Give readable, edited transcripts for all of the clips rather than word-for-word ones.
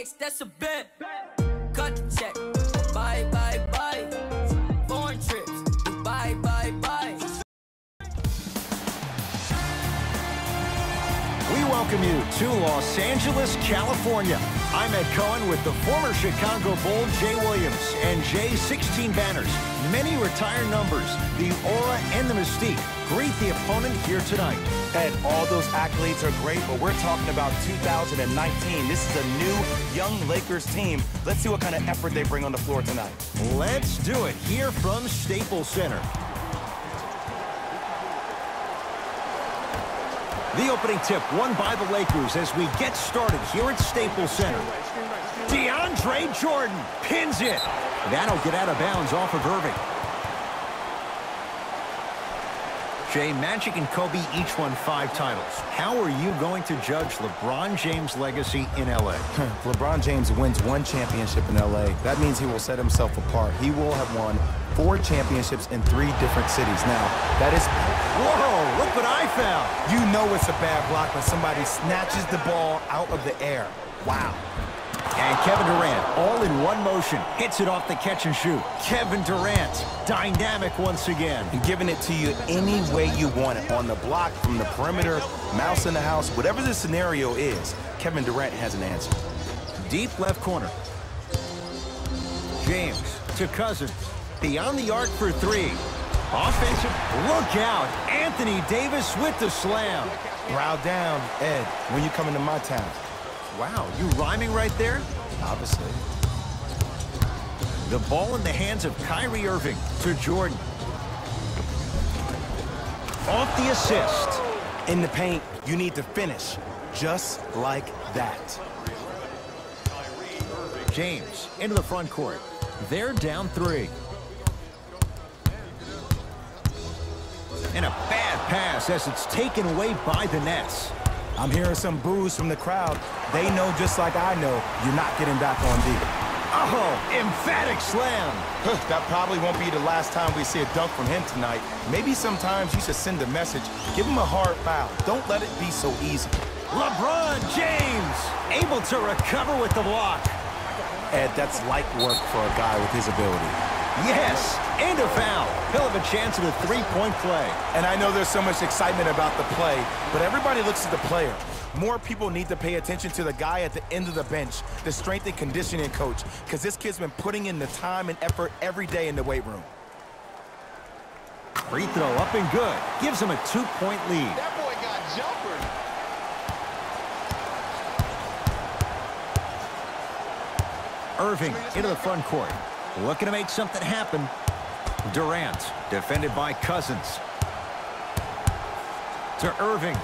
Rolex, that's a bet. Cut the check. Bye, bye, bye. Foreign trips. Bye, bye, bye. We welcome you to Los Angeles, California. I'm Ed Cohen with the former Chicago Bull, Jay Williams, and Jay's 16 banners. Many retired numbers, the aura and the mystique. Greet the opponent here tonight. Ed, all those accolades are great, but we're talking about 2019. This is a new, young Lakers team. Let's see what kind of effort they bring on the floor tonight. Let's do it here from Staples Center. The opening tip won by the Lakers as we get started here at Staples Center. DeAndre Jordan pins it. That'll get out of bounds off of Irving. Jay, Magic and Kobe each won 5 titles. How are you going to judge LeBron James' legacy in L.A.? LeBron James wins 1 championship in L.A. That means he will set himself apart. He will have won 4 championships in 3 different cities. Now, that is... Whoa, look what I found. You know it's a bad block when somebody snatches the ball out of the air. Wow. And Kevin Durant, all in one motion, hits it off the catch and shoot. Kevin Durant, dynamic once again. And giving it to you any way you want it. On the block, from the perimeter, mouse in the house, whatever the scenario is, Kevin Durant has an answer. Deep left corner. James to Cousins. Beyond the arc for 3. Offensive, look out. Anthony Davis with the slam. Brow down, Ed, when you come into my town. Wow, you rhyming right there? Obviously. The ball in the hands of Kyrie Irving to Jordan. Off the assist. In the paint, you need to finish just like that. James into the front court. They're down 3. And a bad pass as it's taken away by the Nets. I'm hearing some boos from the crowd. They know just like I know you're not getting back on D. Oh, emphatic slam. That probably won't be the last time we see a dunk from him tonight. Maybe sometimes you should send a message. Give him a hard foul. Don't let it be so easy. LeBron James able to recover with the block. Ed, that's light work for a guy with his ability. Yes, and a foul. He'll have a chance at a 3-point play. And I know there's so much excitement about the play, but everybody looks at the player. More people need to pay attention to the guy at the end of the bench, the strength and conditioning coach, because this kid's been putting in the time and effort every day in the weight room. Free throw up and good. Gives him a 2-point lead. That boy got jumpered. Irving into the front court. Looking to make something happen. Durant, defended by Cousins. To Irving.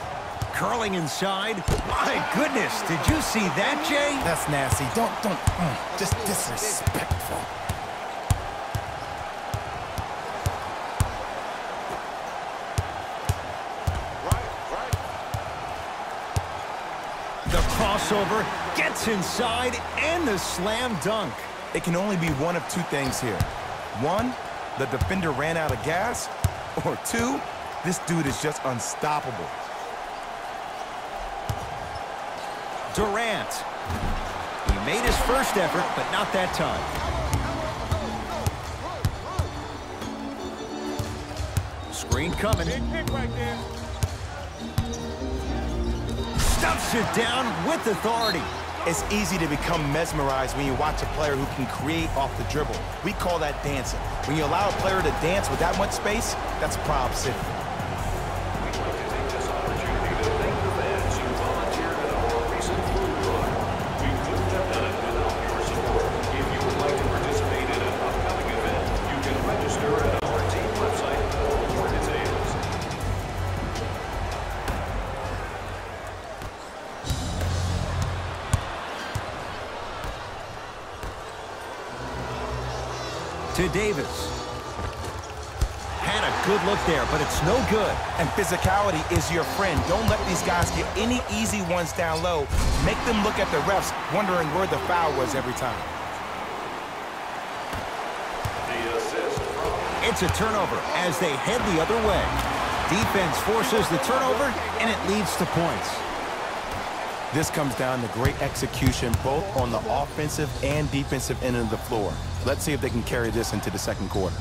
Curling inside. My goodness, did you see that, Jay? That's nasty. Just disrespectful. The crossover gets inside and the slam dunk. It can only be one of 2 things here. 1, the defender ran out of gas, or 2, this dude is just unstoppable. Durant. He made his first effort, but not that time. Screen coming. Big pick right there. Stuffs it down with authority. It's easy to become mesmerized when you watch a player who can create off the dribble. We call that dancing. When you allow a player to dance with that much space, that's Prob City. We'd like to take this opportunity to thank the fans who volunteered at our recent food run. We couldn't have done it without your support. If you would like to participate in an upcoming event, you can register at our team website for more details. To Davis. Had a good look there, but it's no good. And physicality is your friend. Don't let these guys get any easy ones down low. Make them look at the refs, wondering where the foul was every time. The assist from... It's a turnover as they head the other way. Defense forces the turnover, and it leads to points. This comes down to great execution both on the offensive and defensive end of the floor. Let's see if they can carry this into the second quarter.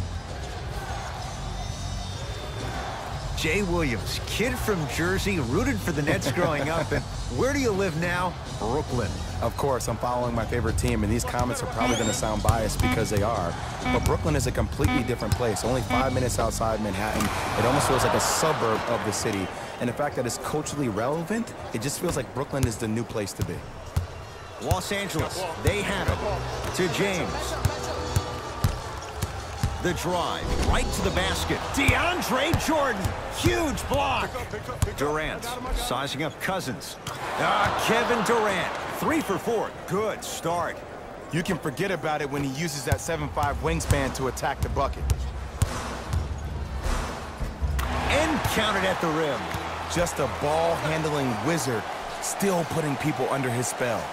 Jay Williams, kid from Jersey, rooted for the Nets growing up. And where do you live now? Brooklyn. Of course, I'm following my favorite team, and these comments are probably going to sound biased because they are. But Brooklyn is a completely different place. Only 5 minutes outside Manhattan. It almost feels like a suburb of the city. And the fact that it's culturally relevant, it just feels like Brooklyn is the new place to be. Los Angeles, they have it. To James. The drive, right to the basket. DeAndre Jordan, huge block. Durant, sizing up Cousins. Kevin Durant, 3 for 4. Good start. You can forget about it when he uses that 7'5" wingspan to attack the bucket. And counted at the rim. Just a ball-handling wizard, still putting people under his spell.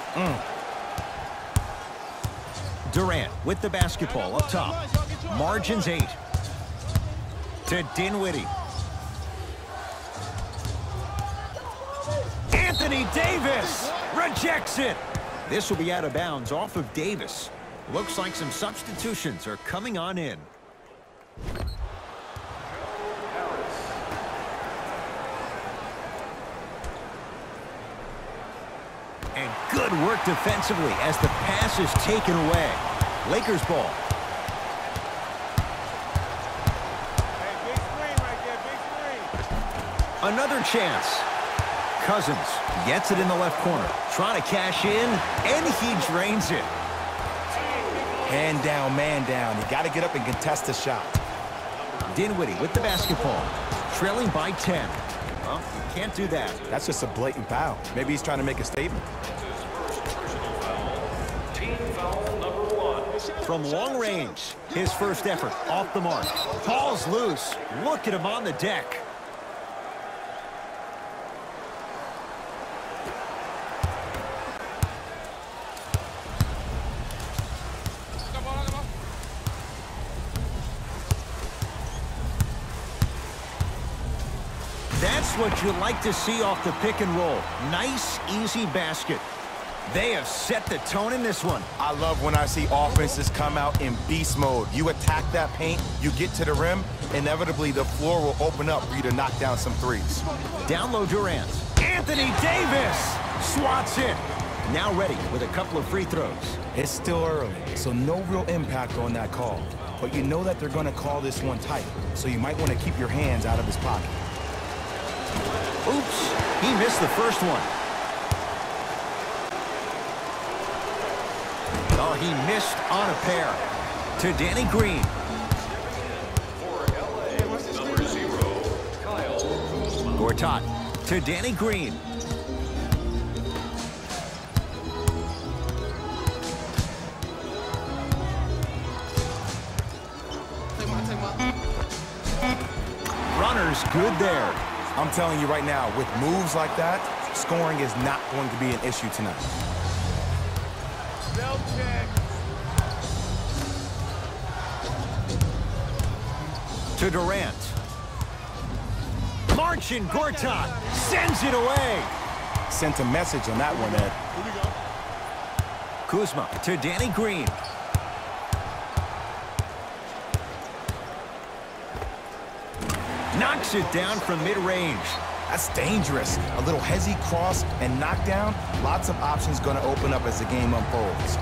Durant with the basketball up top. Margins 8. To Dinwiddie. Anthony Davis rejects it. This will be out of bounds off of Davis. Looks like some substitutions are coming on in. And good work defensively as the pass is taken away. Lakers ball. Another chance. Cousins gets it in the left corner. Trying to cash in, and he drains it. Hand down, man down. You got to get up and contest the shot. Dinwiddie with the basketball. Trailing by 10. Well, you can't do that. That's just a blatant foul. Maybe he's trying to make a statement. Team foul number 1. From long range, his first effort off the mark. Ball's loose. Look at him on the deck. That's what you like to see off the pick and roll. Nice, easy basket. They have set the tone in this one. I love when I see offenses come out in beast mode. You attack that paint, you get to the rim, inevitably the floor will open up for you to knock down some threes. Down low Durant. Anthony Davis swats it. Now ready with a couple of free throws. It's still early, so no real impact on that call. But you know that they're going to call this one tight, so you might want to keep your hands out of his pocket. Oops, he missed the first one. Oh, he missed on a pair. To Danny Green. For LA, number 0, Kyle Kuzma. Gortat to Danny Green. Runner's good there. I'm telling you right now, with moves like that, scoring is not going to be an issue tonight. To Durant. Marcin Gortat sends it away. Sent a message on that one, Ed. Kuzma to Danny Green. Knocks it down from mid-range. That's dangerous. A little hezzy cross and knockdown. Lots of options going to open up as the game unfolds.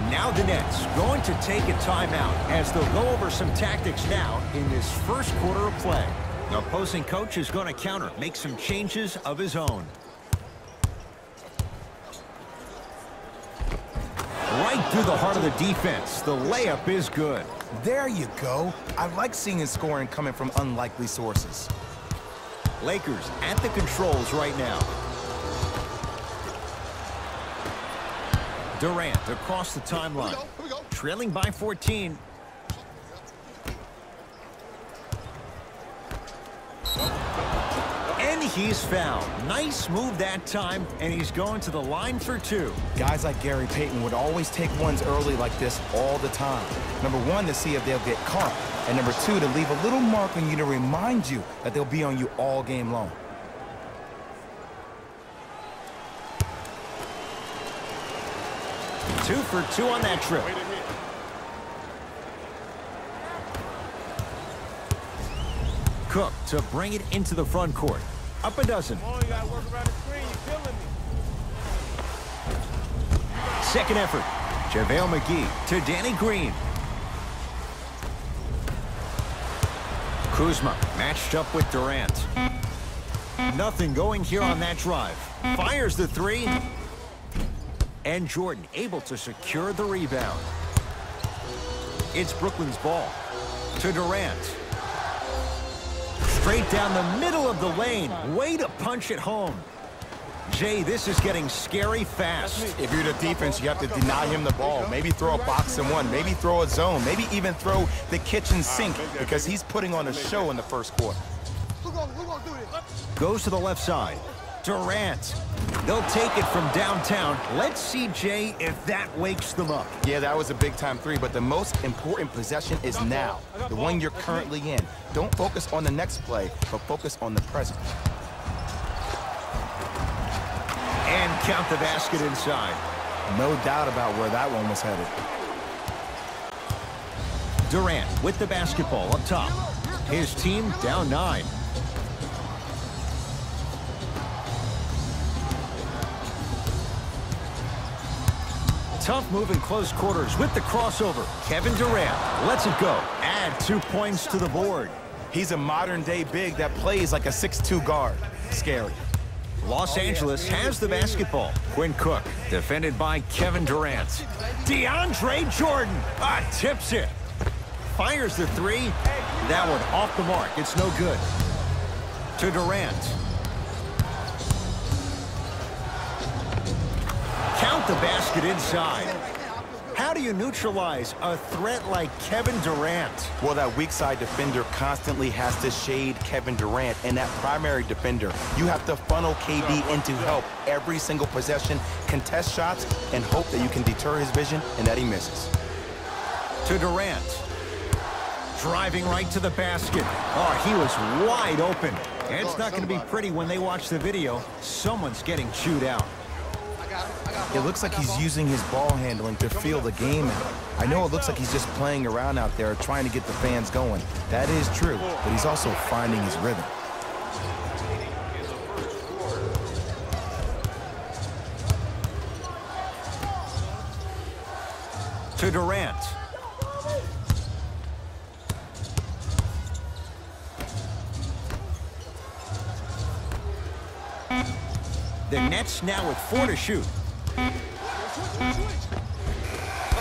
Now the Nets going to take a timeout as they'll go over some tactics now in this first quarter of play. The opposing coach is going to counter, make some changes of his own. Right through the heart of the defense. The layup is good. There you go. I like seeing his scoring coming from unlikely sources. Lakers at the controls right now. Durant across the timeline. Trailing by 14. And he's fouled. Nice move that time, and he's going to the line for 2. Guys like Gary Payton would always take ones early like this all the time. Number 1, to see if they'll get caught. And number 2, to leave a little mark on you to remind you that they'll be on you all game long. 2 for 2 on that trip. Cook to bring it into the front court. Up a dozen. Second effort. JaVale McGee to Danny Green. Kuzma matched up with Durant. Nothing going here on that drive. Fires the three. And Jordan able to secure the rebound. It's Brooklyn's ball to Durant. Straight down the middle of the lane. Way to punch it home. Jay, this is getting scary fast. If you're the defense, you have to deny him the ball. Maybe throw a box and one. Maybe throw a zone. Maybe even throw the kitchen sink because he's putting on a show in the first quarter. Who gonna do this? Goes to the left side. Durant. They'll take it from downtown. Let's see, Jay, if that wakes them up. Yeah, that was a big-time three, but the most important possession is now, the one you're currently in. Don't focus on the next play, but focus on the present. And count the basket inside. No doubt about where that one was headed. Durant with the basketball up top. His team down 9. Tough move in close quarters with the crossover. Kevin Durant lets it go. Add 2 points to the board. He's a modern-day big that plays like a 6'2 guard. Scary. Los Angeles has the basketball. Quinn Cook, defended by Kevin Durant. DeAndre Jordan tips it. Fires the three. That one off the mark. It's no good. To Durant. Count the basket inside. How do you neutralize a threat like Kevin Durant? Well, that weak side defender constantly has to shade Kevin Durant, and that primary defender, you have to funnel KD into help every single possession, contest shots, and hope that you can deter his vision and that he misses. To Durant. Driving right to the basket. Oh, he was wide open. And it's not going to be pretty when they watch the video. Someone's getting chewed out. It looks like he's using his ball handling to feel the game out. I know it looks like he's just playing around out there trying to get the fans going. That is true, but he's also finding his rhythm. To Durant. The Nets now with 4 to shoot.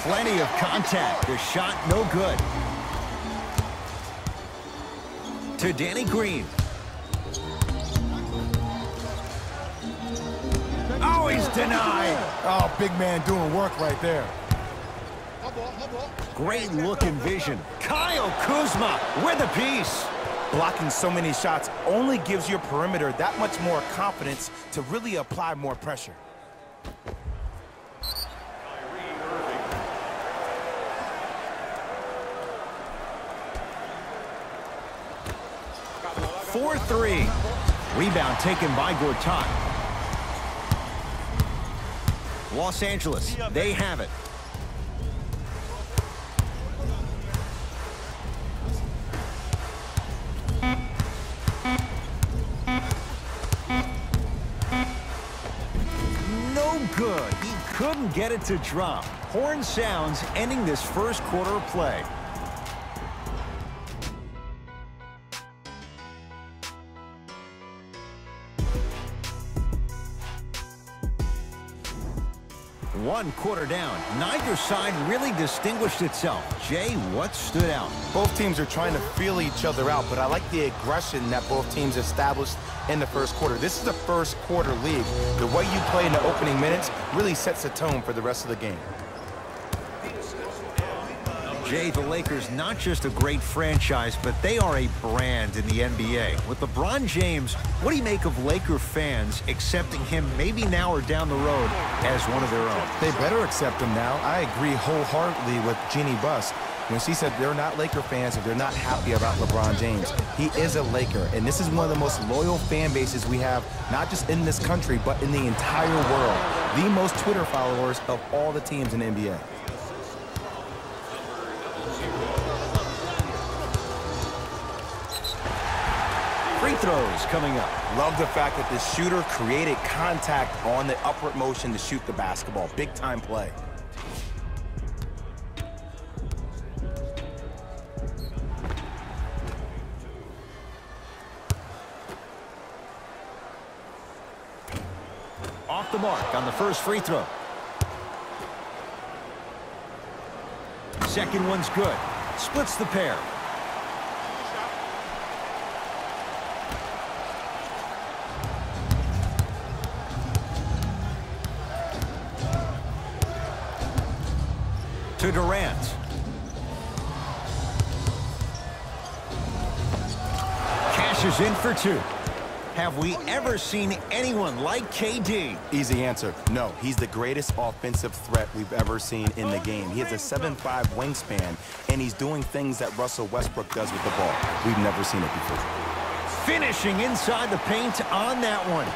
Plenty of contact. The shot no good. To Danny Green. Oh, he's denied. Oh, big man doing work right there. Great look and vision. Kyle Kuzma with a piece. Blocking so many shots only gives your perimeter that much more confidence to really apply more pressure. For 3. Rebound taken by Gortat. Los Angeles, they have it. Good. He couldn't get it to drop. Horn sounds ending this first quarter of play. One quarter down. Neither side really distinguished itself. Jay, what stood out? Both teams are trying to feel each other out, but I like the aggression that both teams established in the first quarter. This is the first quarter league. The way you play in the opening minutes really sets the tone for the rest of the game. Jay, the Lakers, not just a great franchise, but they are a brand in the NBA. With LeBron James, what do you make of Laker fans accepting him maybe now or down the road as one of their own? They better accept him now. I agree wholeheartedly with Jeannie Buss. When she said they're not Laker fans, if they're not happy about LeBron James, he is a Laker. And this is one of the most loyal fan bases we have, not just in this country, but in the entire world. The most Twitter followers of all the teams in the NBA. Free throws coming up. Love the fact that the shooter created contact on the upward motion to shoot the basketball. Big time play. Off the mark on the first free throw. Second one's good. Splits the pair. To Durant. Cashes in for two. Have we ever seen anyone like KD? Easy answer. No, he's the greatest offensive threat we've ever seen in the game. He has a 7'5" wingspan, and he's doing things that Russell Westbrook does with the ball. We've never seen it before. Finishing inside the paint on that one.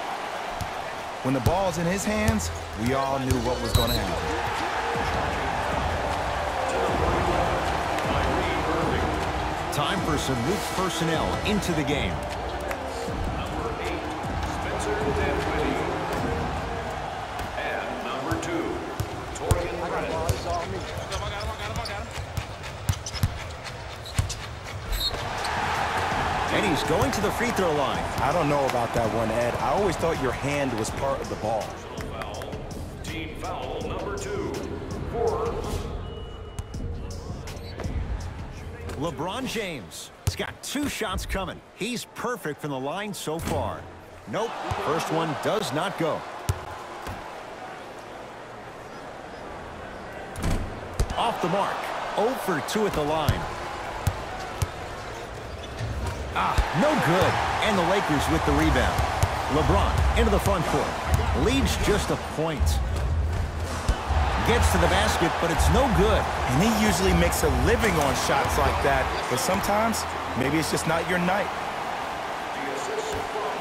When the ball's in his hands, we all knew what was going to happen. Time for some Luke personnel into the game. Number 8, Spencer Dinwiddie. And number 2, Torian Prince. And he's going to the free throw line. I don't know about that one, Ed. I always thought your hand was part of the ball. Foul. Team foul number 2 for LeBron James. He's got 2 shots coming. He's perfect from the line so far. Nope, first one does not go. Off the mark. 0 for 2 at the line. No good. And the Lakers with the rebound. LeBron into the front court. Leads just a point. Gets to the basket, but it's no good. And he usually makes a living on shots like that, but sometimes maybe it's just not your night. the assist from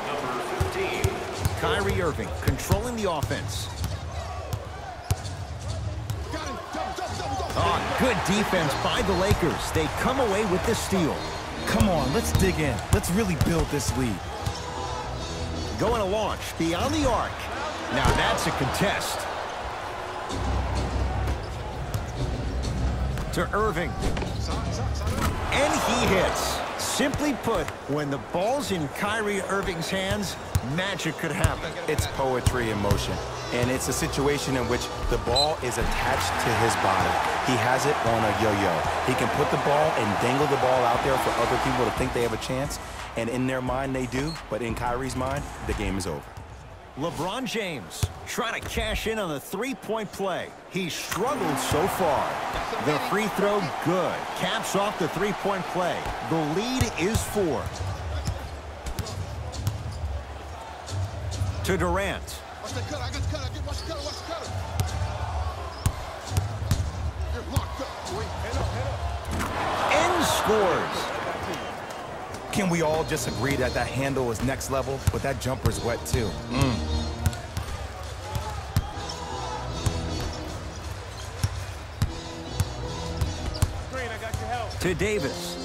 number 15. Kyrie Irving controlling the offense. Oh, good defense by the Lakers. They come away with the steal. Come on, let's dig in. Let's really build this lead. Going to launch beyond the arc. Now that's a contest. To Irving. And he hits. Simply put, when the ball's in Kyrie Irving's hands, magic could happen. It's poetry in motion. And it's a situation in which the ball is attached to his body. He has it on a yo-yo. He can put the ball and dangle the ball out there for other people to think they have a chance. And in their mind, they do. But in Kyrie's mind, the game is over. LeBron James trying to cash in on the three-point play. He struggled so far. The free throw, good. Caps off the three-point play. The lead is 4. To Durant. Watch the cutter. I got the cutter. Watch the cutter. Watch the cutter. You're locked up, boy. Head up. And scores. Can we all just agree that that handle is next level, but that jumper's wet too? Green, I got your help. To Davis.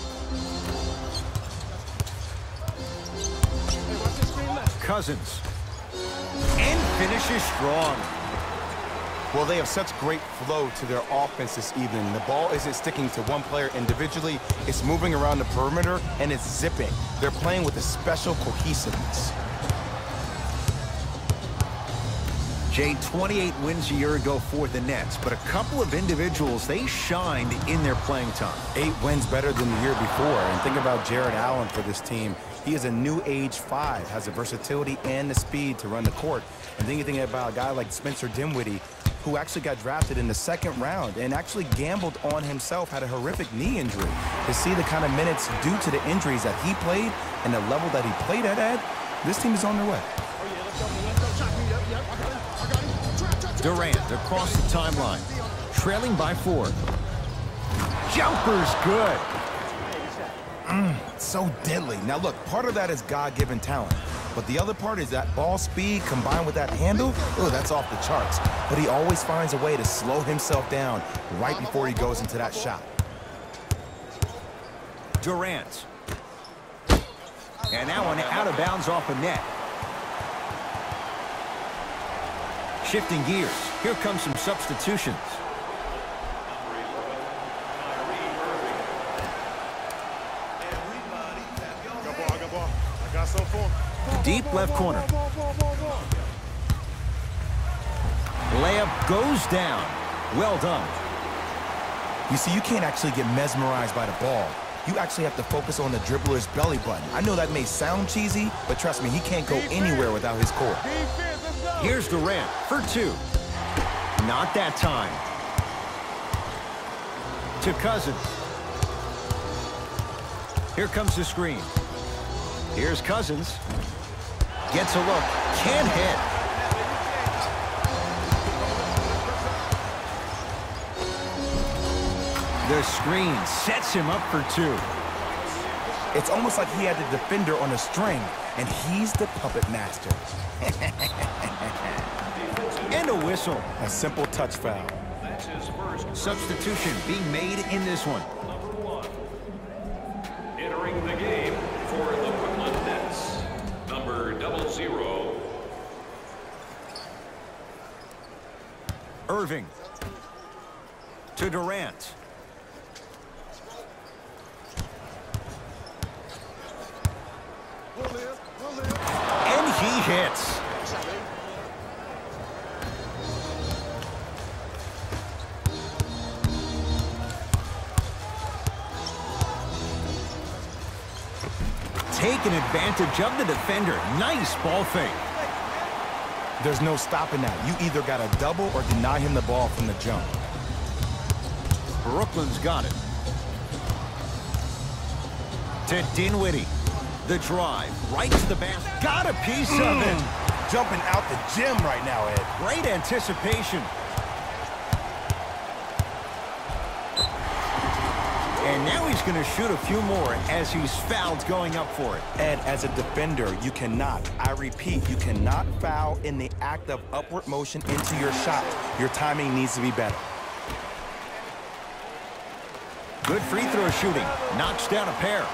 Hey, watch this screen left. Cousins. And finishes strong. Well, they have such great flow to their offense this evening. The ball isn't sticking to one player individually. It's moving around the perimeter, and it's zipping. They're playing with a special cohesiveness. Jay, 28 wins a year ago for the Nets, but a couple of individuals, they shined in their playing time. 8 wins better than the year before. And think about Jared Allen for this team. He is a new age 5, has the versatility and the speed to run the court. And then you think about a guy like Spencer Dinwiddie, who actually got drafted in the 2nd round and actually gambled on himself, had a horrific knee injury. To see the kind of minutes due to the injuries that he played and the level that he played at, Ed, this team is on their way. Durant across the timeline, trailing by 4. Jumper's good. So deadly. Now look, part of that is God-given talent, but the other part is that ball speed combined with that handle. Oh, that's off the charts. But he always finds a way to slow himself down right before he goes into that shot. Durant. And that one out of bounds off a net. Shifting gears. Here comes some substitutions. Deep left corner. Layup goes down. Well done. You see, you can't actually get mesmerized by the ball. You actually have to focus on the dribbler's belly button. I know that may sound cheesy, but trust me, he can't go anywhere without his core. Here's Durant for two. Not that time. To Cousins. Here comes the screen. Here's Cousins. Gets a look. Can't hit. The screen sets him up for two. It's almost like he had the defender on a string, and he's the puppet master. And a whistle. A simple touch foul. That's his first. Substitution being made in this one. Number 1. Entering the game for the Brooklyn Nets, number 00. Irving. To Durant. And he hits. Taking advantage of the defender. Nice ball fake. There's no stopping that. You either got to double or deny him the ball from the jump. Brooklyn's got it. To Dinwiddie. The drive. Right to the basket. Got a piece of it. Jumping out the gym right now, Ed. Great anticipation. And now he's going to shoot a few more as he's fouled going up for it. Ed, as a defender, you cannot, I repeat, you cannot foul in the act of upward motion into your shot. Your timing needs to be better. Good free throw shooting. Knocks down a pair.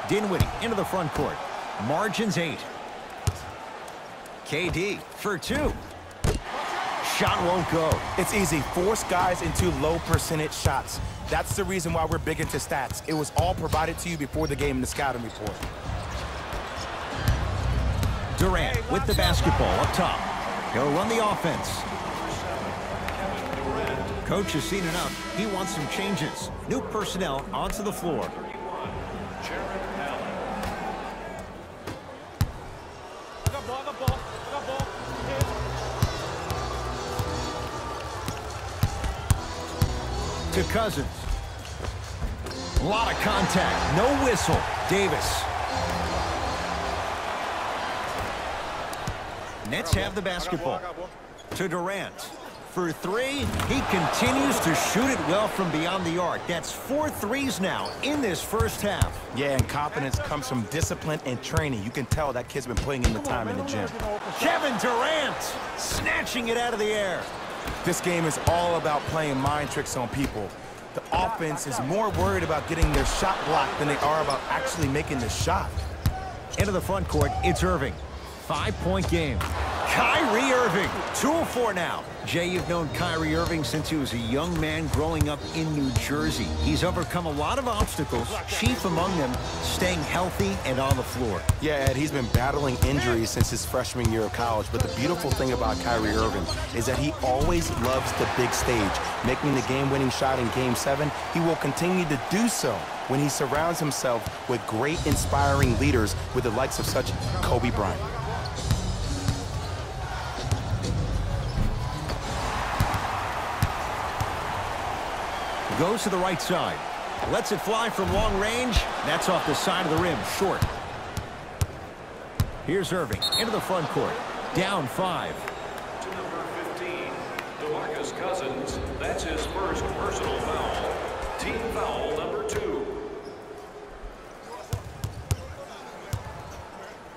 Dinwiddie into the front court. Margins 8. KD for two. Shot won't go. It's easy. Force guys into low percentage shots. That's the reason why we're big into stats. It was all provided to you before the game in the scouting report. Durant with the basketball up top. He'll run the offense. Coach has seen enough. He wants some changes. New personnel onto the floor. To Cousins. A lot of contact. No whistle. Davis. Nets have the basketball. To Durant. For three, he continues to shoot it well from beyond the arc. That's 4 threes now in this first half. Yeah, and confidence comes from discipline and training. You can tell that kid's been putting in the time in the gym. Kevin Durant snatching it out of the air. This game is all about playing mind tricks on people. The offense is more worried about getting their shot blocked than they are about actually making the shot. Into the front court, it's Irving. 5-point game. Kyrie Irving, 2 of 4 now. Jay, you've known Kyrie Irving since he was a young man growing up in New Jersey. He's overcome a lot of obstacles, chief among them staying healthy and on the floor. Yeah, Ed, he's been battling injuries since his freshman year of college, but the beautiful thing about Kyrie Irving is that he always loves the big stage. Making the game-winning shot in Game 7, he will continue to do so when he surrounds himself with great, inspiring leaders with the likes of such Kobe Bryant. Goes to the right side. Lets it fly from long range. That's off the side of the rim, short. Here's Irving into the front court. Down 5. To number 15, DeMarcus Cousins. That's his first personal foul. Team foul number 2.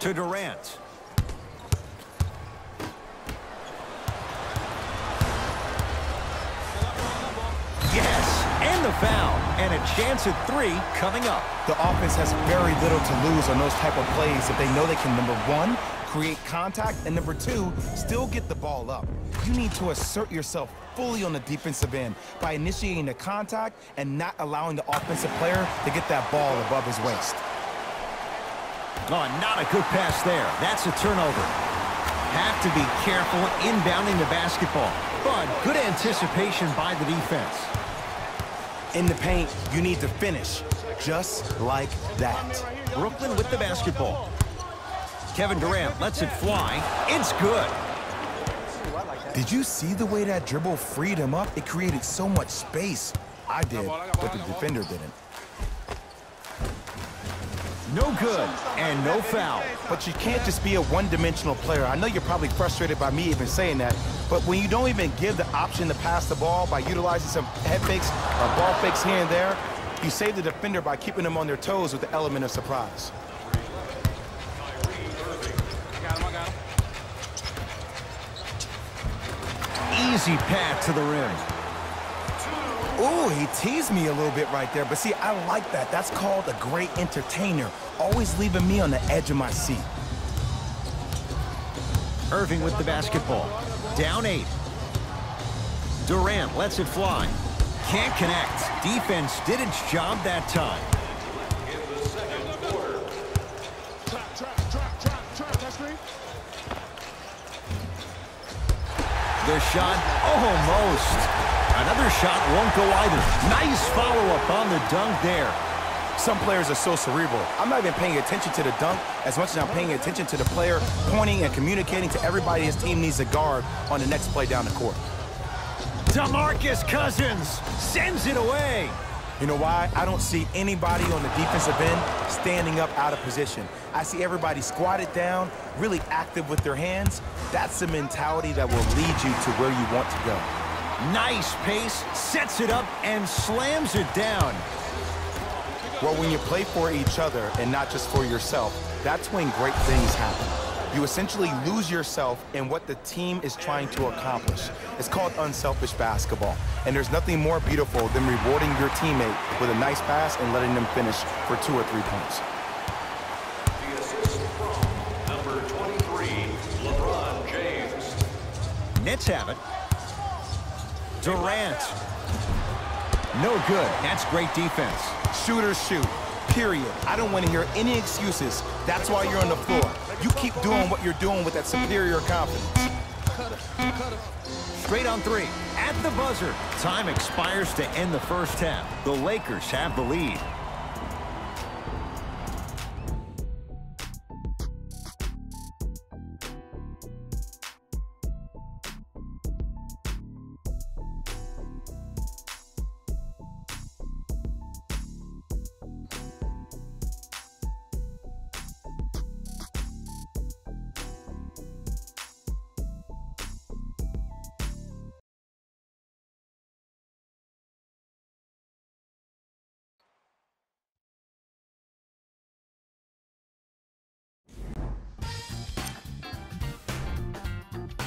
To Durant. Yes, and the foul. And a chance at 3 coming up. The offense has very little to lose on those type of plays if they know they can, number 1, create contact, and number 2, still get the ball up. You need to assert yourself fully on the defensive end by initiating the contact and not allowing the offensive player to get that ball above his waist. Oh, not a good pass there. That's a turnover. Have to be careful inbounding the basketball, but good anticipation by the defense. In the paint, you need to finish just like that. Brooklyn with the basketball. Kevin Durant lets it fly. It's good. Did you see the way that dribble freed him up? It created so much space. I did, but the defender didn't. No good, and no foul. But you can't just be a one-dimensional player. I know you're probably frustrated by me even saying that, but when you don't even give the option to pass the ball by utilizing some head fakes or ball fakes here and there, you save the defender by keeping them on their toes with the element of surprise. Easy pass to the rim. Ooh, he teased me a little bit right there, but see, I like that. That's called a great entertainer, always leaving me on the edge of my seat. Irving with the basketball. Down 8. Durant lets it fly. Can't connect. Defense did its job that time. In the second quarter. The shot, almost. Another shot won't go either. Nice follow-up on the dunk there. Some players are so cerebral. I'm not even paying attention to the dunk as much as I'm paying attention to the player pointing and communicating to everybody his team needs a guard on the next play down the court. DeMarcus Cousins sends it away. You know why? I don't see anybody on the defensive end standing up out of position. I see everybody squatted down, really active with their hands. That's the mentality that will lead you to where you want to go. Nice pace, sets it up, and slams it down. Well, when you play for each other and not just for yourself, that's when great things happen. You essentially lose yourself in what the team is trying to accomplish. It's called unselfish basketball. And there's nothing more beautiful than rewarding your teammate with a nice pass and letting them finish for 2 or 3 points. The assist from number 23, LeBron James. Nets have it. Durant. No good. That's great defense. Shooters shoot, period. I don't want to hear any excuses. That's why you're on the floor. You keep doing what you're doing with that superior confidence. Straight on 3. At the buzzer. Time expires to end the first half. The Lakers have the lead.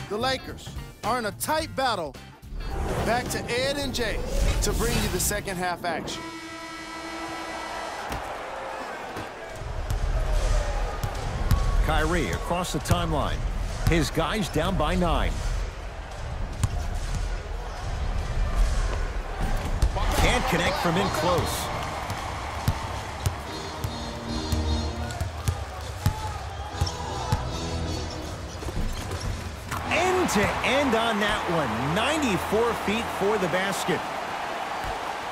The Lakers are in a tight battle. Back to Ed and Jay to bring you the second half action. Kyrie across the timeline. His guys down by 9. Can't connect from in close. End to end on that one. 94 feet for the basket.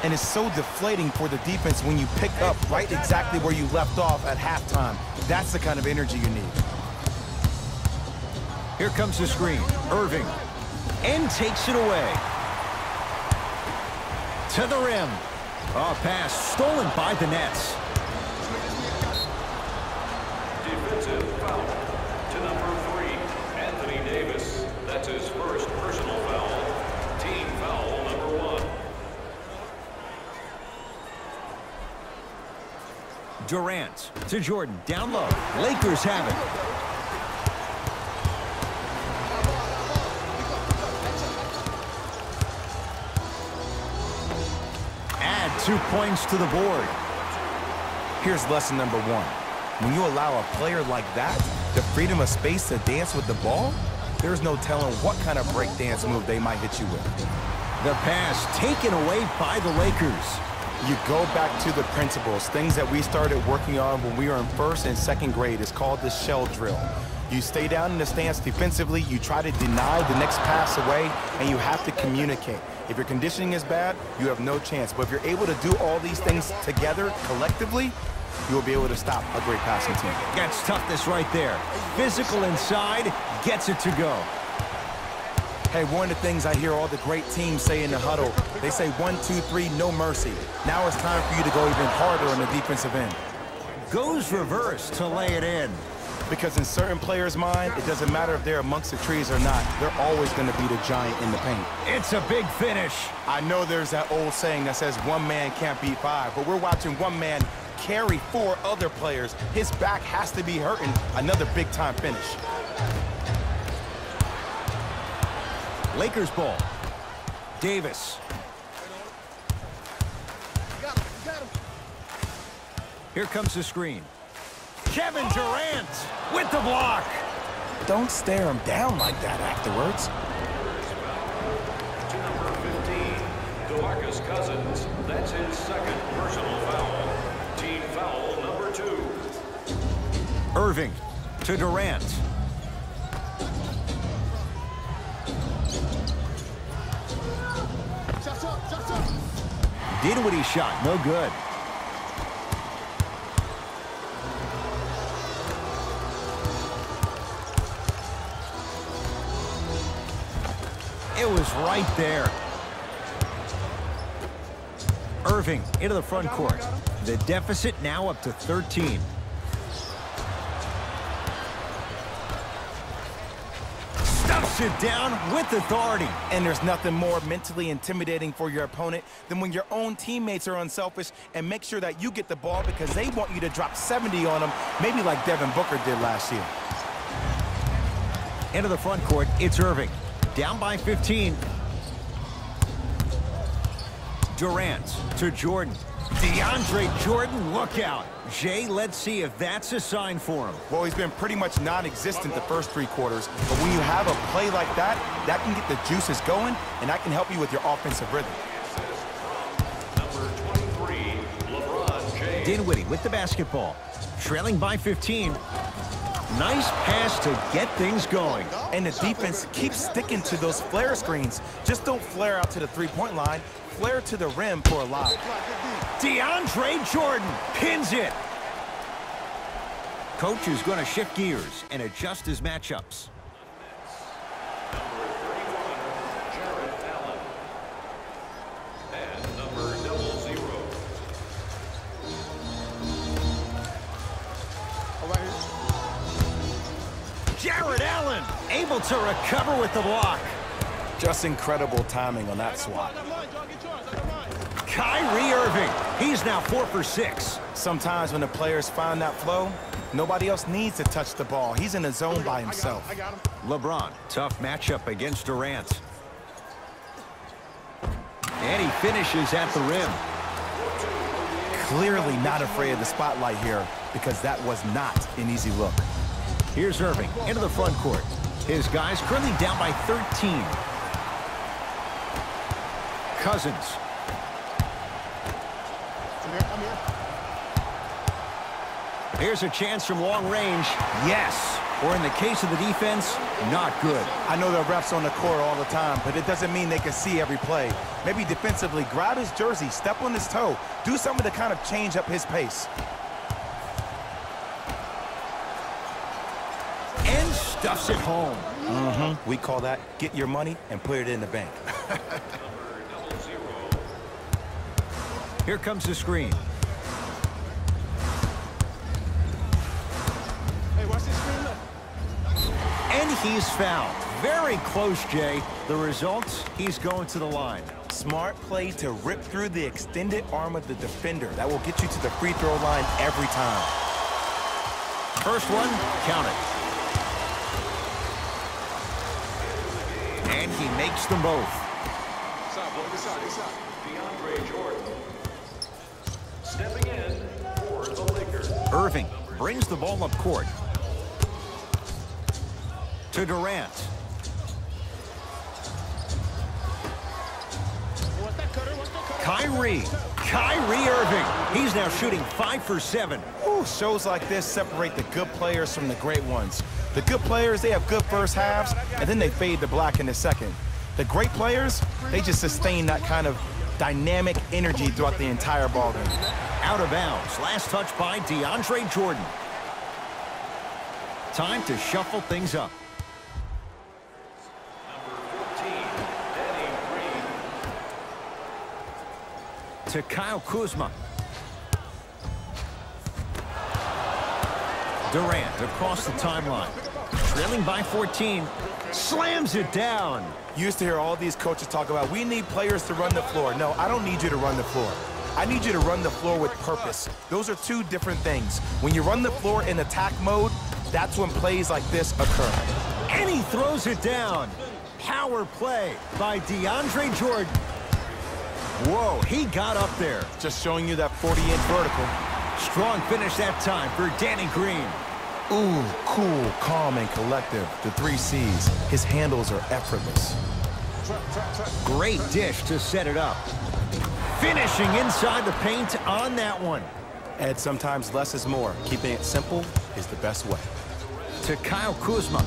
And it's so deflating for the defense when you pick up right exactly where you left off at halftime. That's the kind of energy you need. Here comes the screen. Irving. And takes it away. To the rim. A pass stolen by the Nets. Defensive foul to number 3, Anthony Durant to Jordan, down low. Lakers have it. Add 2 points to the board. Here's lesson number 1. When you allow a player like that the freedom of space to dance with the ball, there's no telling what kind of break dance move they might hit you with. The pass taken away by the Lakers. You go back to the principles, things that we started working on when we were in 1st and 2nd grade. It's called the shell drill. You stay down in the stance defensively, you try to deny the next pass away, and you have to communicate. If your conditioning is bad, you have no chance. But if you're able to do all these things together, collectively, you will be able to stop a great passing team. That's toughness right there. Physical inside, gets it to go. Hey, one of the things I hear all the great teams say in the huddle, they say 1, 2, 3, no mercy. Now it's time for you to go even harder on the defensive end. Goes reverse to lay it in. Because in certain players' mind, it doesn't matter if they're amongst the trees or not. They're always going to be the giant in the paint. It's a big finish. I know there's that old saying that says 1 man can't beat 5, but we're watching 1 man carry 4 other players. His back has to be hurting. Another big-time finish. Lakers ball. Davis. Here comes the screen. Kevin Durant with the block. Don't stare him down like that afterwards. To number 15, DeMarcus Cousins. That's his 2nd personal foul. Team foul number 2. Irving to Durant. Dinwiddie shot, no good. It was right there. Irving into the front court. The deficit now up to 13. Stuffs it down with authority. And there's nothing more mentally intimidating for your opponent than when your own teammates are unselfish and make sure that you get the ball because they want you to drop 70 on them, maybe like Devin Booker did last year. Into the front court, it's Irving. Down by 15. Durant to Jordan. DeAndre Jordan, look out. Jay, let's see if that's a sign for him. Well, he's been pretty much non-existent the first 3 quarters, but when you have a play like that, that can get the juices going, and that can help you with your offensive rhythm. Number 23, LeBron James. Dinwiddie with the basketball. Trailing by 15. Nice pass to get things going. And the defense keeps sticking to those flare screens. Just don't flare out to the three-point line. Flare to the rim for a lob. DeAndre Jordan pins it. Coach is going to shift gears and adjust his matchups. Number 31, Jarrett Allen. And number 00. Jared Allen able to recover with the block. Just incredible timing on that swat. Kyrie Irving, he's now 4 for 6. Sometimes when the players find that flow, nobody else needs to touch the ball. He's in a zone by himself. LeBron, tough matchup against Durant. And he finishes at the rim. Clearly not afraid of the spotlight here because that was not an easy look. Here's Irving into the front court. His guys currently down by 13. Cousins. Here's a chance from long range. Yes. Or in the case of the defense, not good. I know there are refs on the court all the time, but it doesn't mean they can see every play. Maybe defensively, grab his jersey, step on his toe, do something to kind of change up his pace. And stuffs it home. We call that get your money and put it in the bank. Here comes the screen. Hey, watch this screen, look. And he's fouled. Very close, Jay. The result, he's going to the line. Smart play to rip through the extended arm of the defender. That will get you to the free throw line every time. First one, count it. And he makes them both. DeAndre Jordan. Stepping in for the Lakers. Irving brings the ball up court. To Durant. Kyrie Irving. He's now shooting 5 for 7. Ooh, shows like this separate the good players from the great ones. The good players, they have good first halves, and then they fade to black in the second. The great players, they just sustain that kind of dynamic energy throughout the entire ballgame. Out of bounds. Last touch by DeAndre Jordan. Time to shuffle things up. To Kyle Kuzma. Durant across the timeline. Trailing by 14. Slams it down. You used to hear all these coaches talk about, we need players to run the floor. No, I don't need you to run the floor. I need you to run the floor with purpose. Those are two different things. When you run the floor in attack mode, that's when plays like this occur. And he throws it down. Power play by DeAndre Jordan. Whoa, he got up there. Just showing you that 40-inch vertical. Strong finish that time for Danny Green. Ooh, cool, calm, and collective. The 3 C's. His handles are effortless. Great dish to set it up. Finishing inside the paint on that one. Ed, sometimes less is more. Keeping it simple is the best way. To Kyle Kuzma.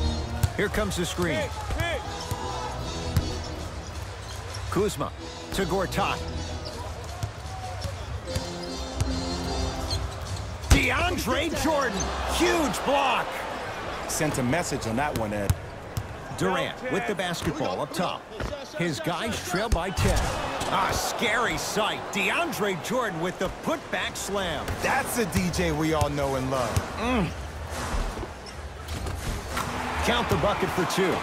Here comes the screen. Kuzma to Gortat. DeAndre Jordan. Huge block. Sent a message on that one, Ed. Durant with the basketball up top. His guys trail by 10. A scary sight. DeAndre Jordan with the putback slam. That's a DJ we all know and love. Count the bucket for 2.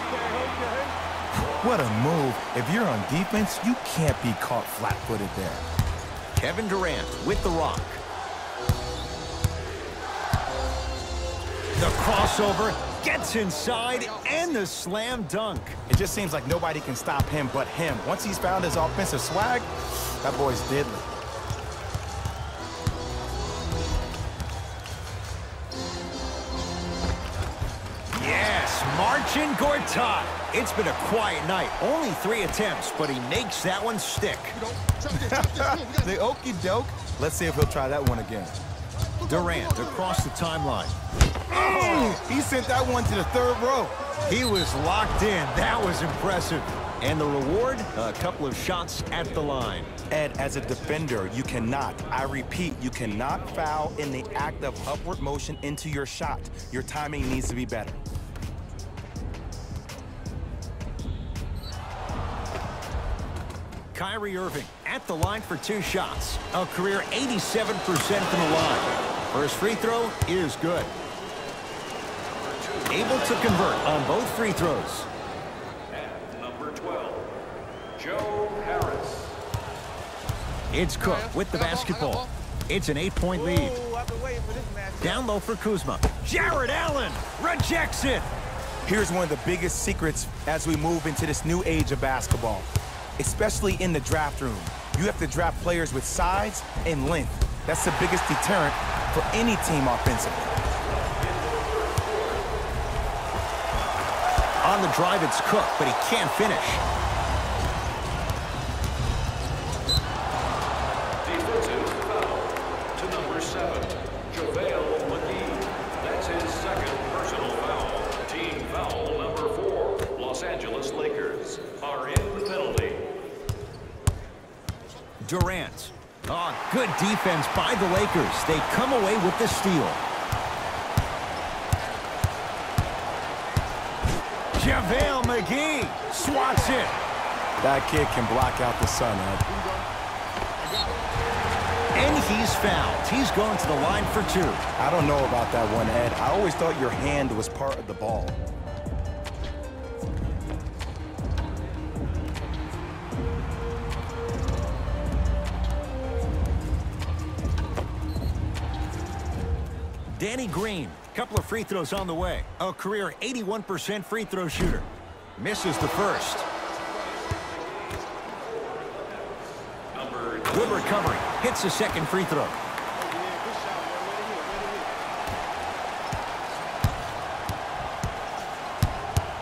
What a move. If you're on defense, you can't be caught flat-footed there. Kevin Durant with the rock. The crossover gets inside and the slam dunk. It just seems like nobody can stop him but him. Once he's found his offensive swag, that boy's deadly. Yes, Marcin Gortat. It's been a quiet night. Only 3 attempts, but he makes that one stick. The okie doke. Let's see if he'll try that one again. Durant across the timeline. He sent that one to the 3rd row. He was locked in. That was impressive. And the reward, a couple of shots at the line. Ed, as a defender, you cannot, I repeat, you cannot foul in the act of upward motion into your shot. Your timing needs to be better. Kyrie Irving at the line for 2 shots. A career 87% from the line. First free throw is good. Able to convert on both free throws. And number 12, Joe Harris. It's Cook with the basketball. It's an 8-point lead. Down low for Kuzma. Jared Allen rejects it. Here's one of the biggest secrets as we move into this new age of basketball, especially in the draft room. You have to draft players with size and length. That's the biggest deterrent for any team offensively. On the drive, it's Cook, but he can't finish. Defensive foul to number 7, JaVale McGee. That's his 2nd personal foul. Team foul number 4. Los Angeles Lakers are in the penalty. Durant. Oh, good defense by the Lakers. They come away with the steal. JaVale McGee swats it. That kid can block out the sun, Ed. And he's fouled. He's going to the line for 2. I don't know about that one, Ed. I always thought your hand was part of the ball. Danny Green. Couple of free throws on the way. A career 81% free throw shooter. Misses the first. Good recovery. Hits the second free throw.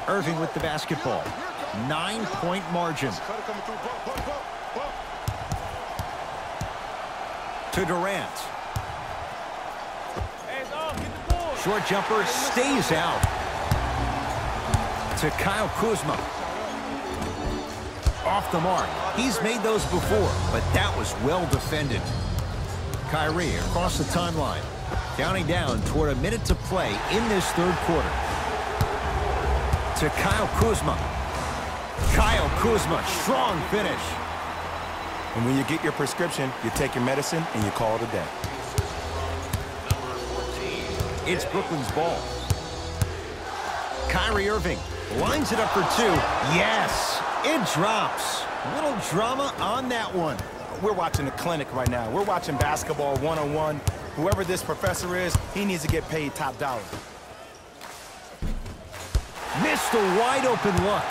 Irving with the basketball. 9-point margin. To Durant. Short jumper stays out. To Kyle Kuzma. Off the mark. He's made those before, but that was well defended. Kyrie across the timeline. Counting down toward a minute to play in this third quarter. To Kyle Kuzma. Kyle Kuzma, strong finish. And when you get your prescription, you take your medicine and you call it a day. It's Brooklyn's ball. Kyrie Irving lines it up for two. Yes, it drops. Little drama on that one. We're watching a clinic right now. We're watching basketball one-on-one. Whoever this professor is, he needs to get paid top dollar. Missed a wide open look.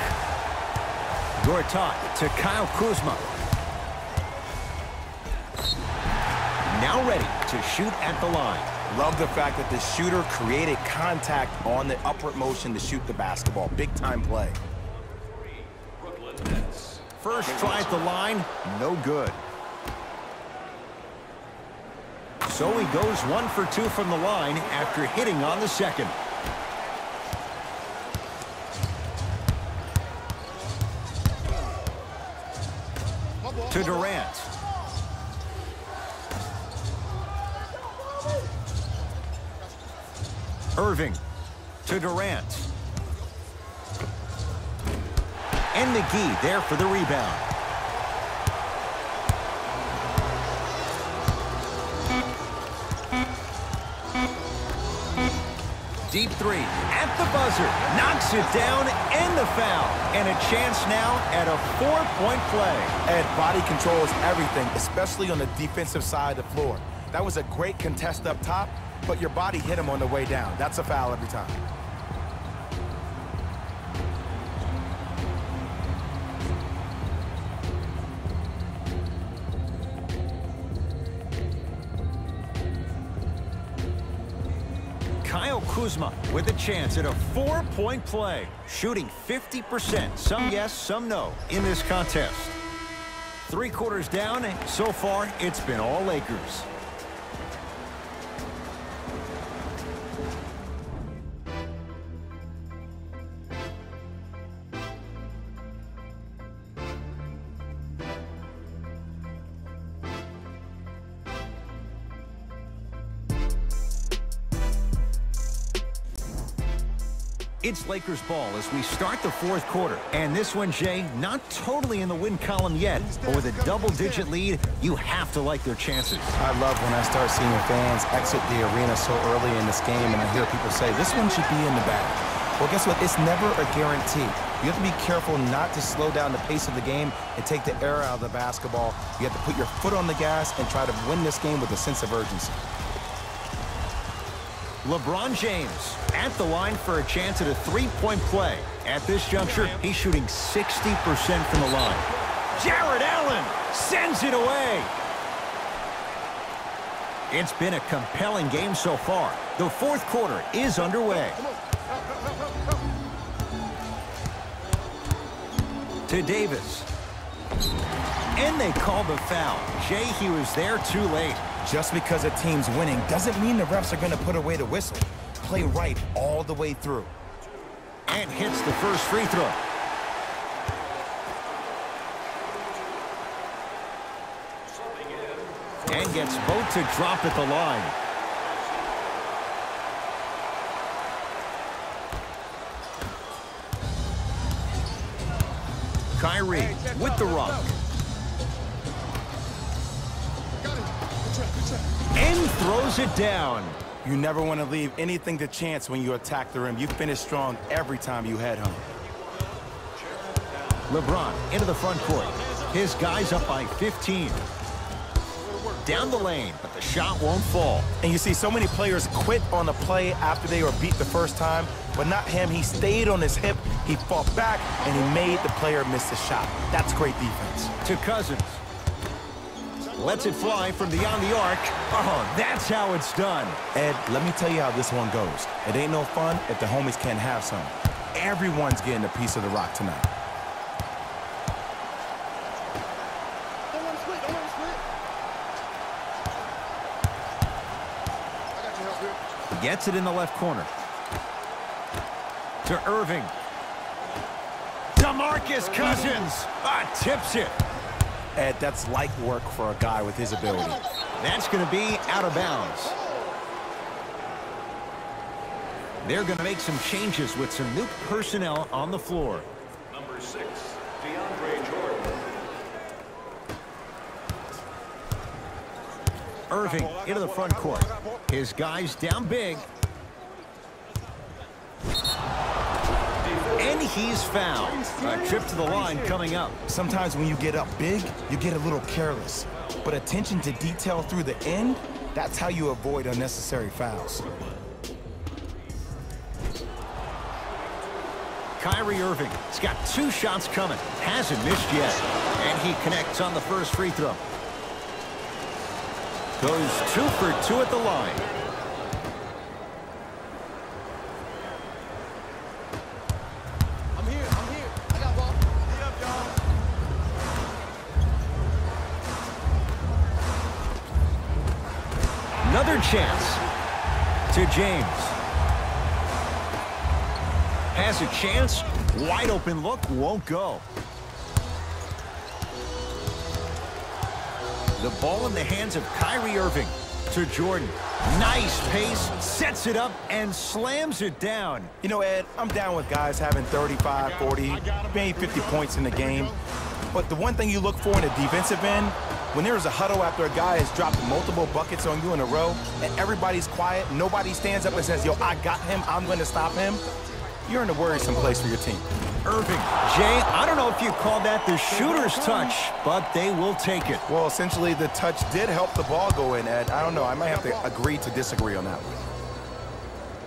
Gortat to Kyle Kuzma. Now ready to shoot at the line. Love the fact that the shooter created contact on the upward motion to shoot the basketball. Big time play. First try at the line, no good. So he goes 1 for 2 from the line after hitting on the second. To Durant. Irving to Durant. And McGee there for the rebound. Deep three at the buzzer. Knocks it down and the foul. And a chance now at a 4-point play. Ed, body control is everything, especially on the defensive side of the floor. That was a great contest up top, but your body hit him on the way down. That's a foul every time. Kyle Kuzma with a chance at a 4-point play. Shooting 50%. Some yes, some no in this contest. 3 quarters down. So far, it's been all Lakers. It's Lakers ball as we start the 4th quarter. And this one, Jay, not totally in the win column yet, but with a double-digit lead, you have to like their chances. I love when I start seeing fans exit the arena so early in this game, and I hear people say, this one should be in the bag. Well, guess what? It's never a guarantee. You have to be careful not to slow down the pace of the game and take the air out of the basketball. You have to put your foot on the gas and try to win this game with a sense of urgency. LeBron James at the line for a chance at a 3-point play. At this juncture, he's shooting 60% from the line. Jared Allen sends it away. It's been a compelling game so far. The 4th quarter is underway. To Davis. And they call the foul. Jay, he was there too late. Just because a team's winning doesn't mean the refs are going to put away the whistle. Play right all the way through. And hits the first free throw. And gets both to drop at the line. Kyrie with the rock. And throws it down. You never want to leave anything to chance when you attack the rim. You finish strong every time you head home. LeBron into the front court. His guys up by 15. down the lane, but the shot won't fall. And you see so many players quit on a play after they were beat the first time, but not him. He stayed on his hip, he fought back, and he made the player miss the shot. That's great defense. To Cousins. Lets it fly from beyond the arc. Oh, that's how it's done. Ed, let me tell you how this one goes. It ain't no fun if the homies can't have some. Everyone's getting a piece of the rock tonight. Don't let him split. Don't let him split. I got your help here. Gets it in the left corner. To Irving. DeMarcus Cousins. Tips it. Ed, that's light work for a guy with his ability. That's going to be out of bounds. They're going to make some changes with some new personnel on the floor. Number 6, DeAndre Jordan. Irving into the front court. His guys down big. And he's fouled. A trip to the line coming up. Sometimes when you get up big, you get a little careless. But attention to detail through the end, that's how you avoid unnecessary fouls. Kyrie Irving has got 2 shots coming. Hasn't missed yet. And he connects on the first free throw. Goes 2 for 2 at the line. I'm here. I got ball. Get up, y'all. Another chance to James. Has a chance. Wide open look. Won't go. The ball in the hands of Kyrie Irving to Jordan. Nice pace. Sets it up and slams it down. You know, Ed, I'm down with guys having 35, 40, maybe 50 points in the game. But the one thing you look for in a defensive end, when there's a huddle after a guy has dropped multiple buckets on you in a row, and everybody's quiet, nobody stands up and says, yo, I got him, I'm going to stop him, you're in a worrisome place for your team. Irving. Jay, I don't know if you call that the shooter's touch, but they will take it. Well, essentially, the touch did help the ball go in, Ed. I don't know. I might have to agree to disagree on that one.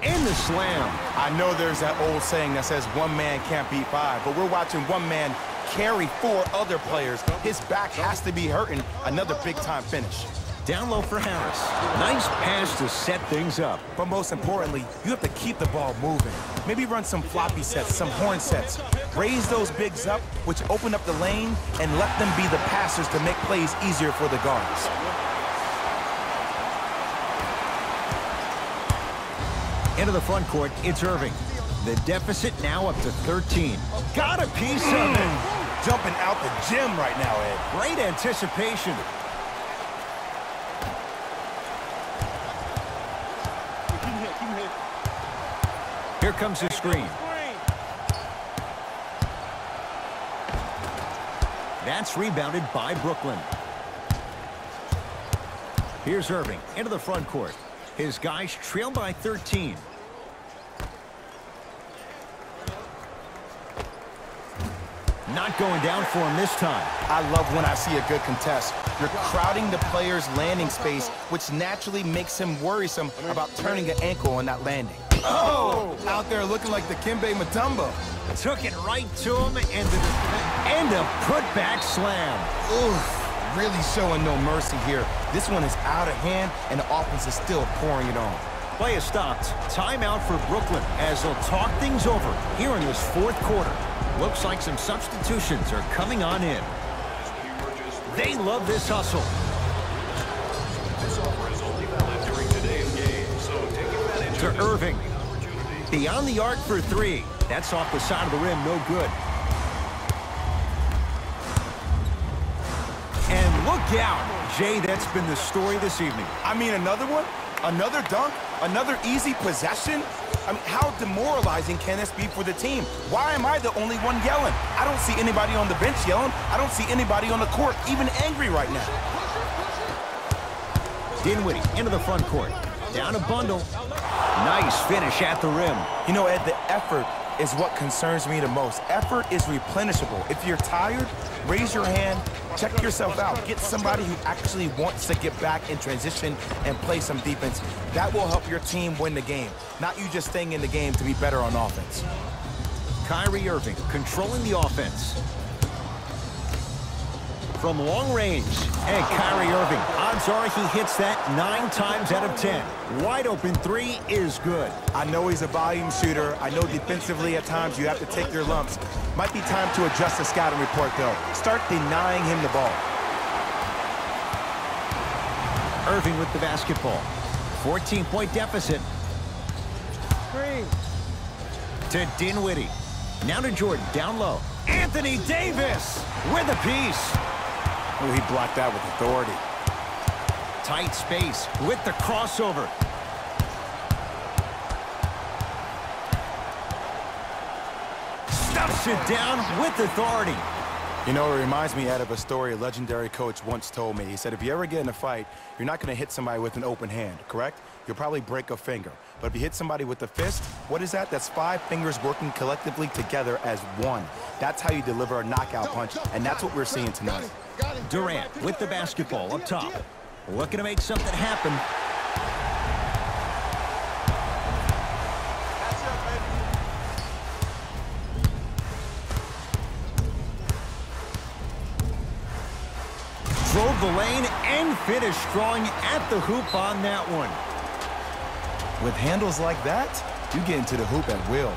And the slam. I know there's that old saying that says one man can't beat 5, but we're watching one man carry 4 other players. His back has to be hurting. Another big-time finish. Down low for Harris. Nice pass to set things up. But most importantly, you have to keep the ball moving. Maybe run some floppy sets, some horn sets. Raise those bigs up, which open up the lane, and let them be the passers to make plays easier for the guards. Into the front court, it's Irving. The deficit now up to 13. Got a piece of it. Jumping out the gym right now, Ed. Great anticipation. Here comes the screen. That's rebounded by Brooklyn. Here's Irving into the front court. His guys trail by 13. Not going down for him this time. I love when I see a good contest. You're crowding the player's landing space, which naturally makes him worrisome about turning an ankle on that landing. Oh! Out there looking like the Kimbe Mutombo. Took it right to him, and a putback slam. Oof, really showing no mercy here. This one is out of hand, and the offense is still pouring it on. Play is stopped. Timeout for Brooklyn as they'll talk things over here in this 4th quarter. Looks like some substitutions are coming on in. They love this hustle. This offer is only valid during today's game, so take advantage To of this Irving. opportunity. Beyond the arc for 3. That's off the side of the rim, no good. And look out. Jay, that's been the story this evening. I mean, another one? Another dunk? Another easy possession? I mean, how demoralizing can this be for the team? Why am I the only one yelling? I don't see anybody on the bench yelling. I don't see anybody on the court even angry right now. Dinwiddie into the front court. Down a bundle. Nice finish at the rim. You know, Ed, the effort is what concerns me the most. Effort is replenishable. If you're tired, raise your hand check yourself out. Get somebody who actually wants to get back in transition and play some defense. That will help your team win the game, not you just staying in the game to be better on offense. Kyrie Irving controlling the offense. From long range, and Kyrie Irving, odds are he hits that 9 times out of 10. Wide open three is good. I know he's a volume shooter. I know defensively at times you have to take your lumps. Might be time to adjust the scouting report, though. Start denying him the ball. Irving with the basketball. 14-point deficit. To Dinwiddie. Now to Jordan, down low. Anthony Davis with a piece. Oh, he blocked that with authority. Tight space with the crossover. Stuffs it down with authority. You know, it reminds me, Ed, of a story a legendary coach once told me. He said, if you ever get in a fight, you're not going to hit somebody with an open hand, correct? You'll probably break a finger. But if you hit somebody with a fist, what is that? That's 5 fingers working collectively together as one. That's how you deliver a knockout punch, and that's what we're seeing tonight. Durant with the basketball up top. Looking to make something happen. Drove the lane and finished strong at the hoop on that one. With handles like that, you get into the hoop at will.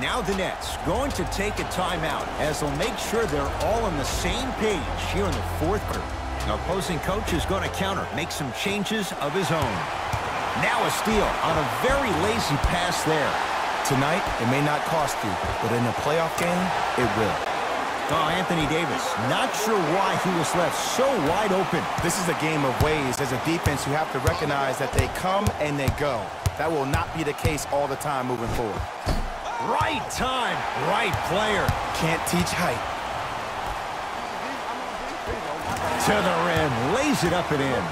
Now the Nets going to take a timeout as they'll make sure they're all on the same page here in the 4th quarter. The opposing coach is going to counter, make some changes of his own. Now a steal on a very lazy pass there. Tonight, it may not cost you, but in a playoff game, it will. Oh, Anthony Davis, not sure why he was left so wide open. This is a game of ways. As a defense, you have to recognize that they come and they go. That will not be the case all the time moving forward. Right time, right player. Can't teach height. To the rim, lays it up and in.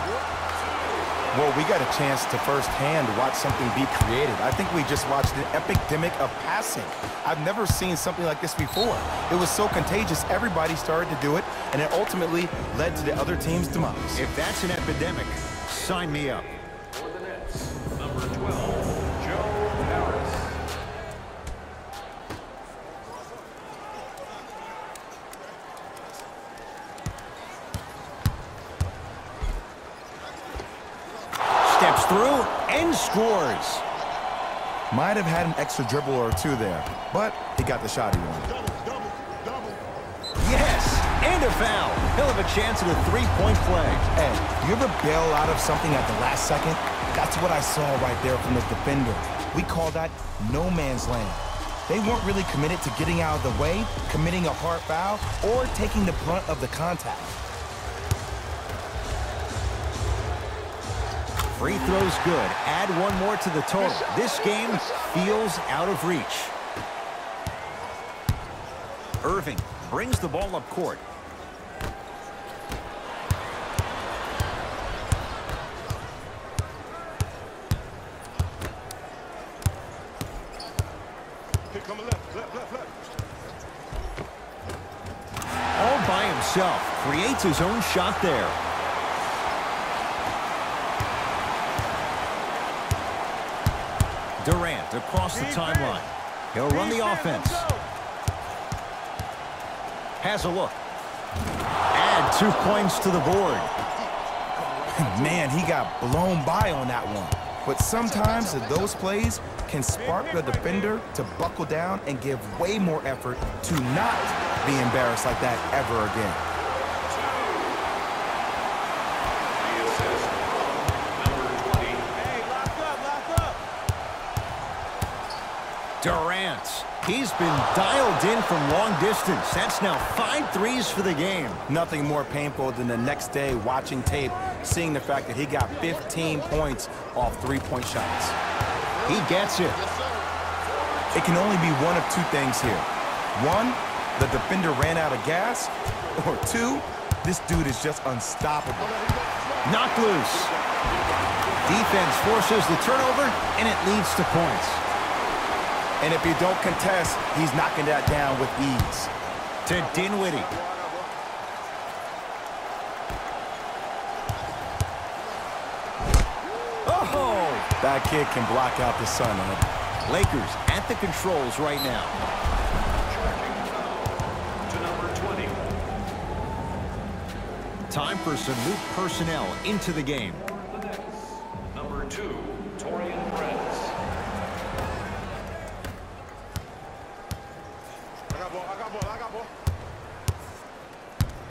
Well, we got a chance to firsthand watch something be created. I think we just watched an epidemic of passing. I've never seen something like this before. It was so contagious, everybody started to do it, and it ultimately led to the other team's demise. If that's an epidemic, sign me up. For the Nets, number 12, Joe Harris. Steps through and scores. Might have had an extra dribble or two there, but he got the shot he wanted. Yes, and a foul. He'll have a chance at a 3-point play. Hey, you ever bail out of something at the last second? That's what I saw right there from the defender. We call that no man's land. They weren't really committed to getting out of the way, committing a hard foul, or taking the brunt of the contact. Free throw's good. Add one more to the total. This game feels out of reach. Irving brings the ball up court. Here come left. All by himself. Creates his own shot there. Durant across the timeline. He'll run the offense. Has a look. Add 2 points to the board. Man, he got blown by on that one. But sometimes those plays can spark the defender to buckle down and give way more effort to not be embarrassed like that ever again. The assist, number 20. Hey, lock up. Durant. He's been dialed in from long distance. That's now 5 threes for the game. Nothing more painful than the next day watching tape, seeing the fact that he got 15 points off 3-point shots. He gets it. It can only be one of 2 things here. 1, the defender ran out of gas, or 2, this dude is just unstoppable. Knocked loose. Defense forces the turnover, and it leads to points. And if you don't contest, he's knocking that down with ease. To Dinwiddie. That kid can block out the sun, Ed. Lakers at the controls right now. Charging foul to number 20. Time for some new personnel into the game. For the Knicks, number 2, Torian Prince. I got ball.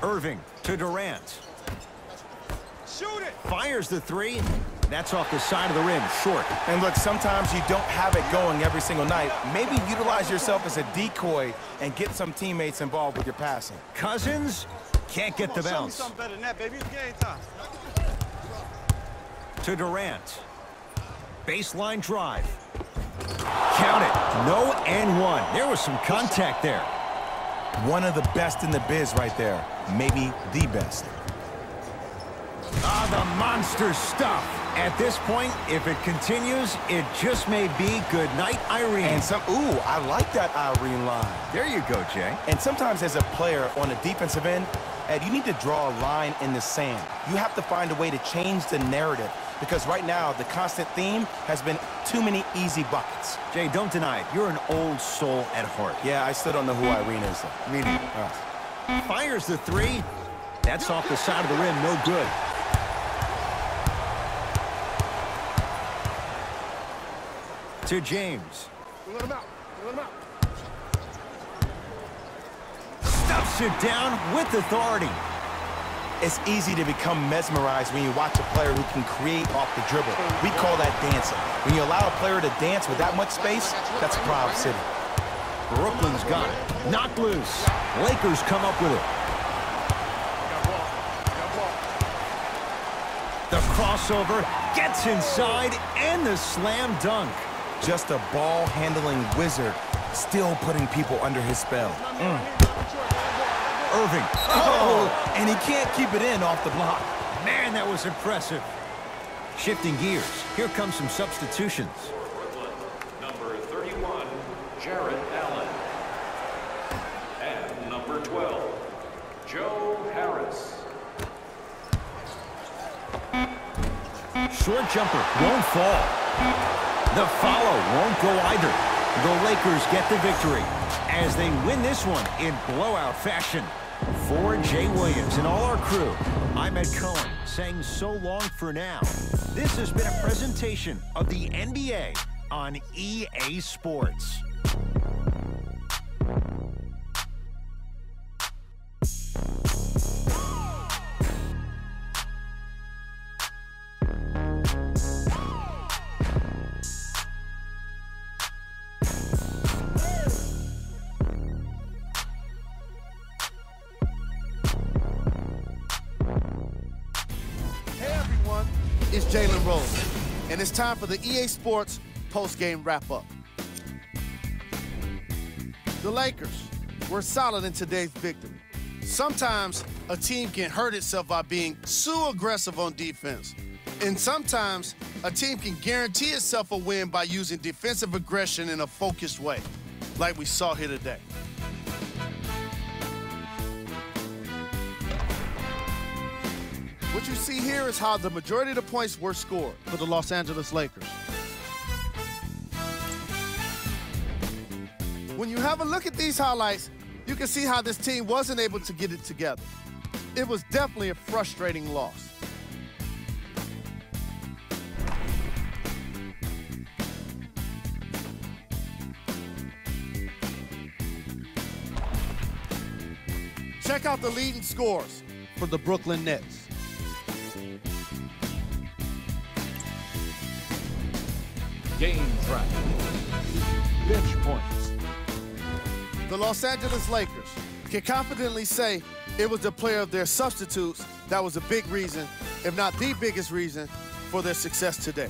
Irving to Durant. Shoot it! Fires the three. That's off the side of the rim, short. And look, sometimes you don't have it going every single night. Maybe utilize yourself as a decoy and get some teammates involved with your passing. Cousins can't get the Show me bounce. something better than that, baby. It's game time. To Durant. Baseline drive. Count it. No and one. There was some contact there. One of the best in the biz right there. Maybe the best. Ah, the monster stuff. At this point, if it continues, it just may be good night, Irene. And ooh, I like that Irene line. There you go, Jay. And sometimes as a player on the defensive end, Ed, you need to draw a line in the sand. You have to find a way to change the narrative because right now the constant theme has been too many easy buckets. Jay, don't deny it. You're an old soul at heart. Yeah, I still don't know who Irene is, though. Me neither. Fires the three. That's off the side of the rim, no good. To James. Let him out. Stuffs it down with authority. It's easy to become mesmerized when you watch a player who can create off the dribble. We call that dancing. When you allow a player to dance with that much space, that's a proud city. Brooklyn's got it. Knocked loose. Lakers come up with it. The crossover gets inside and the slam dunk. Just a ball-handling wizard, still putting people under his spell. Irving. Oh, and he can't keep it in off the block. Man, that was impressive. Shifting gears. Here comes some substitutions. Brooklyn, number 31, Jarrett Allen. And number 12, Joe Harris. Short jumper won't fall. The follow won't go either. The Lakers get the victory as they win this one in blowout fashion. For Jay Williams and all our crew, I'm Ed Cohen saying so long for now. This has been a presentation of the NBA on EA Sports. It's Jalen Rose, and it's time for the EA Sports post-game wrap-up. The Lakers were solid in today's victory. Sometimes a team can hurt itself by being so aggressive on defense, and sometimes a team can guarantee itself a win by using defensive aggression in a focused way, like we saw here today. What you see here is how the majority of the points were scored for the Los Angeles Lakers. When you have a look at these highlights, you can see how this team wasn't able to get it together. It was definitely a frustrating loss. Check out the leading scores for the Brooklyn Nets. Game track. Bench points. The Los Angeles Lakers can confidently say it was the player of their substitutes that was a big reason, if not the biggest reason, for their success today.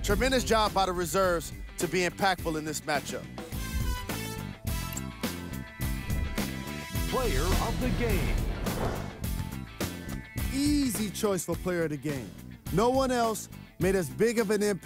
Tremendous job by the reserves to be impactful in this matchup. Player of the game. Easy choice for player of the game. No one else made as big of an impact